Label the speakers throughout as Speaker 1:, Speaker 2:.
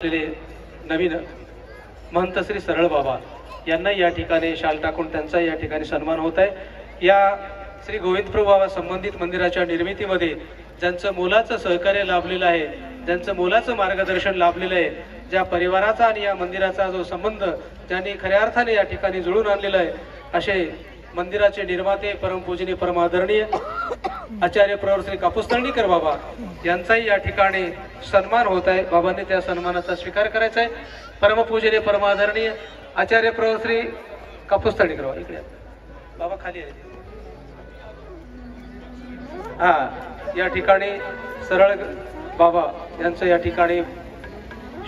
Speaker 1: नवीन महंत श्री सरळ बाबा यांना या ठिकाणी शाल टाकून त्यांचा या ठिकाणी सन्मान होत आहे। या श्री गोविंद प्रभू बाबा संबंधित मंदिराच्या निर्मितीमध्ये ज्यांचं मोलाचं सहकार्य लाभलेलं आहे, ज्यांचं मोलाचं मार्गदर्शन लाभलेलं आहे, ज्या परिवाराचा आणि या मंदिराचा जो संबंध ज्यांनी खऱ्या अर्थाने या ठिकाणी जुळून आणलेला आहे, असे मंदिराचे निर्माते परमपूजनीय परमादरणीय आचार्य प्रवर श्री कापूसतळणीकर बाबा यांचाही या ठिकाणी सन्मान होत आहे। बाबांनी त्या सन्मानाचा स्वीकार करायचा आहे। परमपूजनीय परमादरणीय आचार्य प्रवर श्री कापूसतळणीकर बाबा इकडे बाबा खाली आहे। या ठिकाणी सरळ बाबा यांचं या ठिकाणी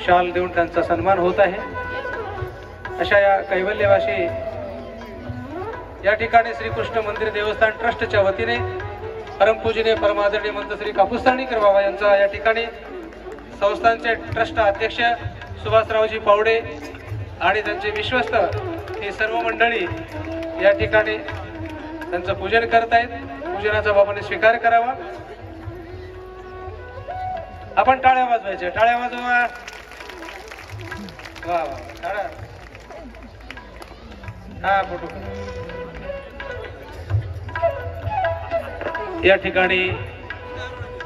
Speaker 1: शाल देऊन त्यांचा सन्मान होत आहे। अशा या कैवल्यवासी या ठिकाणी श्रीकृष्ण मंदिर देवस्थान ट्रस्टच्या वतीने परमपूजनीय परमादरणीय महंत श्री कापूसतळणीकर बाबा यांचा या ठिकाणी संस्थानचे ट्रस्ट अध्यक्ष सुभाषरावजी पावडे आणि त्यांचे विश्वस्त ही सर्व मंडळी या ठिकाणी त्यांचं पूजन करत आहेत। पूजनाचा बाबांनी स्वीकार करावा। आपण टाळ्या वाजवायच्या, टाळ्या वाजवा। वा वा टाळ्या। हा फोटो या ठिकाणी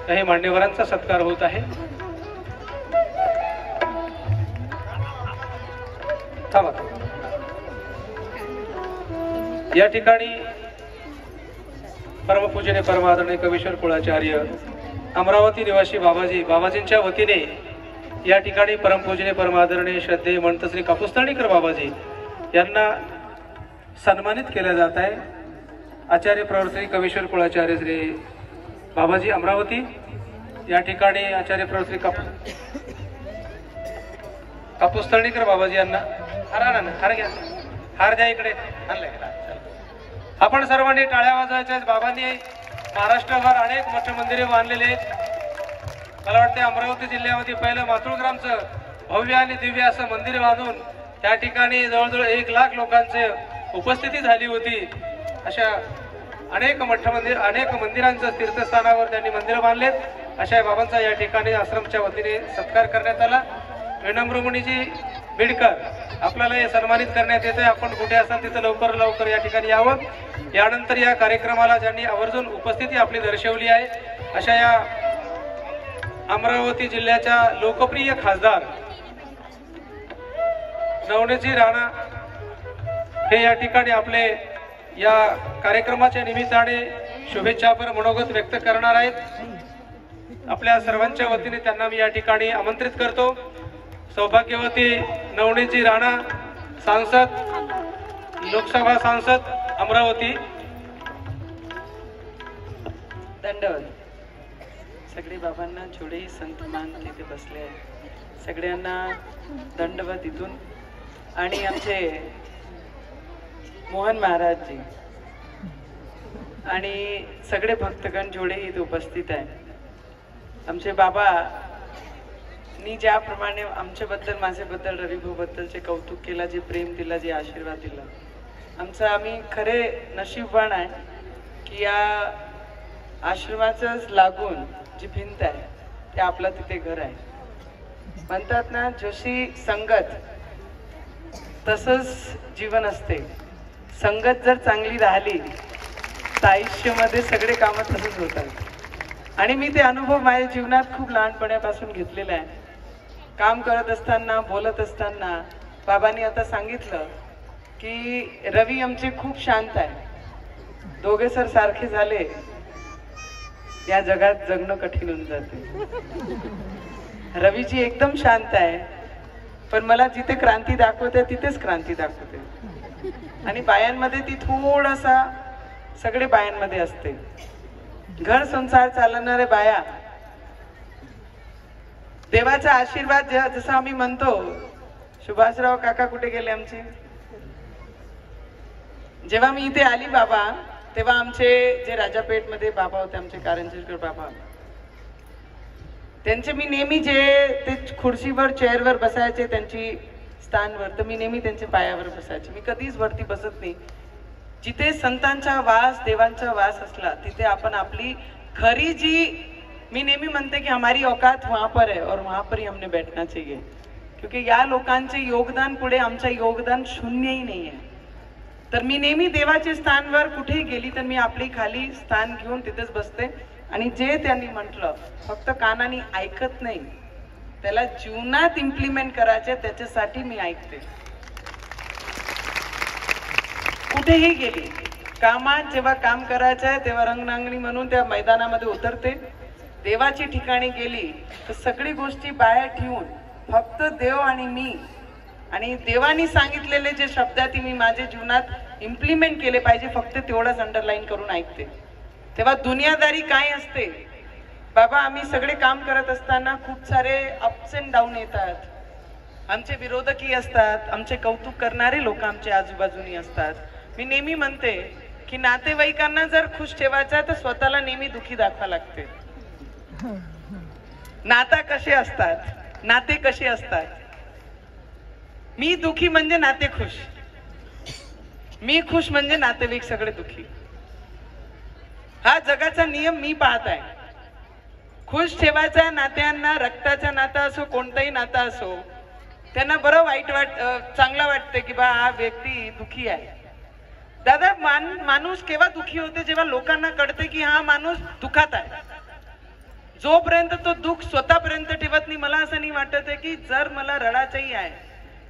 Speaker 1: काही मान्यवरांचा सत्कार होत आहे। या ठिकाणी परमपूजनीय परमादरणीय कवीश्वर कुळाचार्य अमरावती निवासी बाबाजींच्या वतीने या ठिकाणी परमपूजनीय परमादरणीय श्रद्धेय महंत श्री कापूसतळणीकर बाबाजी यांना सन्मानित केले जात आहे। आचार्य प्रवर श्री कवीश्वर कुळाचार्य श्री बाबाजी अमरावती या ठिकाणी आचार्य प्रवर श्री कापूसतळणीकर बाबाजी यांना हार घ्या, हार द्या इकडे। आपण सर्वांनी टाळ्या वाजवायच्या। बाबांनी महाराष्ट्रभर अनेक मठ मंदिरे बांधलेले आहेत। मला वाटते अमरावती जिल्ह्यामध्ये पहिलं मातृग्रामचं भव्य आणि दिव्य असं मंदिर बांधून त्या ठिकाणी जवळजवळ 1 लाख लोकांची उपस्थिती झाली होती। अशा अनेक मठ मंदिर अनेक मंदिरांचं तीर्थस्थानावर त्यांनी मंदिर बांधलेत। अशा बाबांचा या ठिकाणी आश्रमच्या वतीने सत्कार करण्यात आला। विनम्रमुनीजी बिडकर आपल्याला हे सन्मानित करण्यात येते। आपण कुठे असाल तिथे लवकर लवकर या ठिकाणी यावं। यानंतर या कार्यक्रमाला ज्यांनी आवर्जून उपस्थिती आपली दर्शवली आहे अशा या अमरावती जिल्ह्याच्या लोकप्रिय खासदार नवनीतजी राणा हे या ठिकाणी आपले या कार्यक्रमाच्या निमित्ताने शुभेच्छापर मनोगत व्यक्त करणार आहेत। आपल्या सर्वांच्या वतीने त्यांना मी या ठिकाणी आमंत्रित करतो। सौभाग्यवती नवनीतजी राणा सांसद, लोकसभा सांसद अमरावती।
Speaker 2: दंडवत सगळे बाबांना छोडे संतमान तिथे बसले आहेत, सगळ्यांना दंडवत इथून। आणि आमचे मोहन महाराजजी आणि सगळे भक्तगण जोडे इथे उपस्थित आहेत। आमचे बाबा नी ज्याप्रमाणे आमच्याबद्दल माझ्याबद्दल रविभाऊबद्दलचे कौतुक केला, जे प्रेम दिला, जे आशीर्वाद दिला, आमचं आम्ही खरे नशीबवान आहे की या आश्रमाचंच लागून जी भिंत आहे ते आपलं तिथे घर आहे। म्हणतात ना, जशी संगत तसंच जीवन असते। संगत जर चांगली राहिली तर आयुष्यामध्ये सगळे कामं तसंच होतात। आणि मी ते अनुभव माझ्या जीवनात खूप लहानपणापासून घेतलेला आहे। काम करत असताना, बोलत असताना बाबांनी आता सांगितलं की रवी आमचे खूप शांत आहे। दोघे सर सारखे झाले या जगात जगणं कठीण होऊन जाते। रवीजी एकदम शांत आहे, पण मला जिथे क्रांती दाखवते तिथेच क्रांती दाखवते। आणि बायांमध्ये ती थोडासा सगळे बायांमध्ये असते। घर संसार चालवणारे बाया, देवाचा आशीर्वाद जसं आम्ही म्हणतो। सुभाषराव काका कुठे गेले आमचे? जेव्हा मी इथे आली बाबा, तेव्हा आमचे जे राजापेठ मध्ये बाबा होते, आमचे कारंजेकर बाबा, त्यांचे मी नेहमी जे ते खुर्चीवर चेअरवर बसायचे त्यांची स्थानवर, तर मी नेहमी त्यांच्या पायावर बसायचे। मी कधीच वरती बसत नाही। जिथे संतांचा वास, देवांचा वास असला तिथे आपण आपली खरी जी मैं नेहमी म्हणते कि हमारी औकात वहाँ पर है और वहाँ पर ही हमने बैठना चाहिए। क्योंकि या लोकांचे योगदान पुढे आमचं योगदान शून्यही नाही आहे. तर मी नेहमी देवाच्या स्थानवर कुठेही गेली तर मी आपली खाली स्थान घेऊन तिथेच बसते आणि जे त्यांनी म्हटलं फक्त कानाने ऐकत नाही, त्याला जीवनात इम्प्लिमेंट करायचे त्याच्यासाठी मी ऐकते. कुठेही गेली कामात जेव्हा काम करायचं आहे तेव्हा रंगनांगणी म्हणून त्या मैदानामध्ये उतरते. देवाची ठिकाणी गेली तर सगळी गोष्टी बाहेर ठेवून फक्त देव आणि मी आणि देवानी सांगितलेले जे शब्द आहेत मी माझ्या जीवनात इम्प्लिमेंट केले पाहिजे फक्त तेवढंच अंडरलाईन करून ऐकते. तेव्हा दुनियादारी काय असते बाबा, आम्ही सगळे काम करत असताना खूप सारे अप्स अँड डाऊन येतात. आमचे विरोधकही असतात, आमचे कौतुक करणारे लोक आमच्या आजूबाजूनी असतात. मी नेहमी म्हणते की नातेवाईकांना जर खुश ठेवायचं तर स्वतःला नेहमी दुखी दाखवा लागते. नाता कसे असतात, नाते कसे असतात. मी दुखी म्हणजे नाते खुश, मी खुश म्हणजे नातेवाईक सगळे दुखी. हा जगाचा नियम मी पाहत आहे. खुश ठेवायचा नात्यांना, रक्ताचा नाता असो कोणताही नाता असो, त्यांना बरं वाईट चांगलं वाटतं की बा हा व्यक्ती दुखी आहे. दादा माणूस केव्हा दुखी होते जेव्हा लोकांना कळते की हा माणूस दुखात आहे. जोपर्यंत तो दुःख स्वतःपर्यंत ठेवत नाही, मला असं नाही वाटत आहे की जर मला रडायचंही आहे,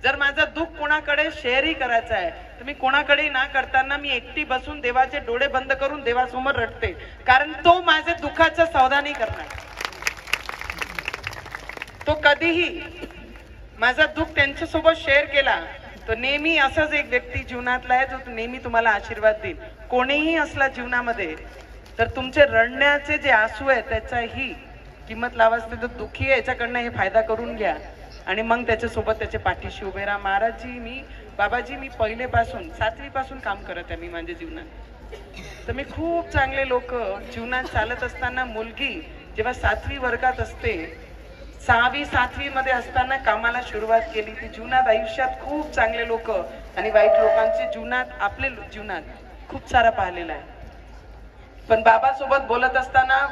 Speaker 2: जर माझं दुःख कोणाकडे शेअरही करायचं आहे तर मी कोणाकडे ना करताना मी एकटी बसून देवाचे डोळे बंद करून देवासमोर रडते. कारण तो माझ्या दुःखाचा सौदा नाही करणार. तो कधीही माझा दुःख त्यांच्यासोबत शेअर केला तर नेहमी असाच एक व्यक्ती जीवनातला आहे जो नेहमी तुम्हाला आशीर्वाद देईल. कोणीही असला जीवनामध्ये तर तुमचे रडण्याचे जे आसू आहे त्याचाही किंमत लावायचं तर दुःखी आहे याच्याकडनं हे फायदा करून घ्या आणि मग त्याच्यासोबत त्याच्या पाठीशी उभे राहा. महाराजजी मी बाबाजी मी पहिलेपासून 7वी पासून काम करत आहे मी माझ्या जीवनात. तर मी खूप चांगले लोक जीवनात चालत असताना मुलगी जेव्हा 7वी वर्गात असते, 6वी 7वी मध्ये असताना कामाला सुरुवात केली. ती जीवनात आयुष्यात खूप चांगले लोक आणि वाईट लोकांचे जीवनात आपले जीवनात खूप सारा पाहिलेला आहे. पण बाबासोबत बोलत असताना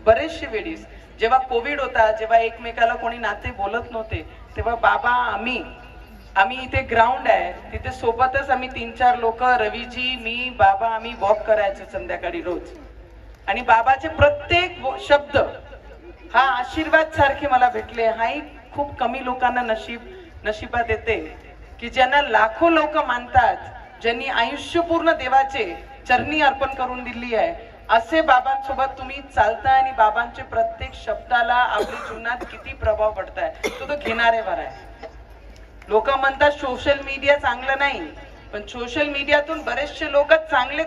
Speaker 2: बरेचशे वेळेस जेव्हा कोविड होता, जेव्हा एकमेकाला कोणी नाते बोलत नव्हते, तेव्हा बाबा आम्ही इथे ग्राउंड आहे तिथे सोबतच आम्ही 3-4 लोक, रवीजी मी बाबा आम्ही वॉक करायचो संध्याकाळी रोज. आणि बाबाचे प्रत्येक शब्द हा आशीर्वाद सारखे मला भेटले. हाही खूप कमी लोकांना नशिबात येते की ज्यांना लाखो लोक मानतात, ज्यांनी आयुष्य पूर्ण देवाचे चरणी अर्पण करून दिली आहे. असे बाबांसोबत तुम्ही चालताय आणि बाबांचे प्रत्येक शब्दाला आपल्या जीवनात किती प्रभाव पडताय तो घेणारेवर आहे. लोक म्हणतात सोशल मीडिया चांगलं नाही, पण सोशल मीडियातून बरेचसे लोक चांगले